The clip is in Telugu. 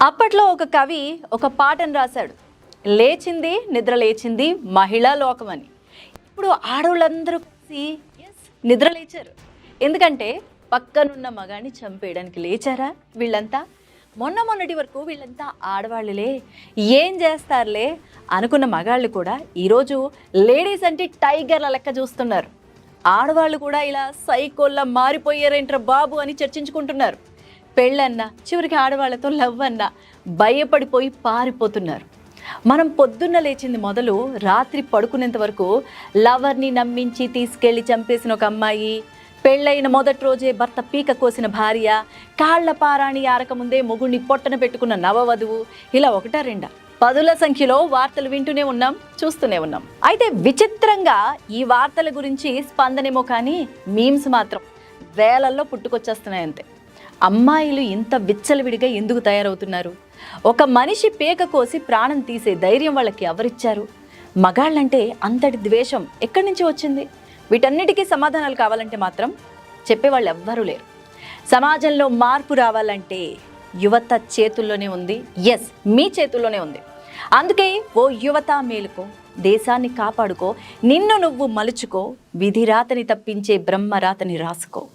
అప్పట్లో ఒక కవి ఒక పాటను రాశాడు. లేచింది నిద్ర లేచింది మహిళా లోకం అని. ఇప్పుడు ఆడవాళ్ళందరూ కలిసి నిద్ర లేచారు. ఎందుకంటే పక్కనున్న మగాన్ని చంపేయడానికి లేచారా వీళ్ళంతా? మొన్నటి వరకు వీళ్ళంతా ఆడవాళ్ళులే, ఏం చేస్తారులే అనుకున్న మగాళ్ళు కూడా ఈరోజు లేడీస్ అంటే టైగర్ల లెక్క చూస్తున్నారు. ఆడవాళ్ళు కూడా ఇలా సైకోల్లా మారిపోయారేంట్రా బాబు అని చర్చించుకుంటున్నారు. పెళ్ళన్నా చివరికి ఆడవాళ్లతో లవ్ అన్నా భయపడిపోయి పారిపోతున్నారు. మనం పొద్దున్న లేచింది మొదలు రాత్రి పడుకునేంత వరకు లవర్ని నమ్మించి తీసుకెళ్ళి చంపేసిన ఒక అమ్మాయి, పెళ్ళైన మొదటి రోజే భర్త పీక కోసిన భార్య, కాళ్ల పారాణి ఆరకముందే మొగుడిని పొట్టన పెట్టుకున్న నవవధువు, ఇలా ఒకటా రెండా పదుల సంఖ్యలో వార్తలు వింటూనే ఉన్నాం, చూస్తూనే ఉన్నాం. అయితే విచిత్రంగా ఈ వార్తల గురించి స్పందనేమో కానీ మీమ్స్ మాత్రం వేలల్లో పుట్టుకొచ్చేస్తున్నాయి అంతే. అమ్మాయిలు ఇంత విచ్చలవిడిగా ఎందుకు తయారవుతున్నారు? ఒక మనిషి పేక కోసి ప్రాణం తీసే ధైర్యం వాళ్ళకి ఎవరిచ్చారు? మగాళ్ళంటే అంతటి ద్వేషం ఎక్కడి నుంచి వచ్చింది? వీటన్నిటికీ సమాధానాలు కావాలంటే మాత్రం చెప్పేవాళ్ళు ఎవ్వరూ లేరు. సమాజంలో మార్పు రావాలంటే యువత చేతుల్లోనే ఉంది. ఎస్, మీ చేతుల్లోనే ఉంది. అందుకే ఓ యువత మేలుకో, దేశాన్ని కాపాడుకో, నిన్ను నువ్వు మలుచుకో, విధిరాతని తప్పించే బ్రహ్మరాతని రాసుకో.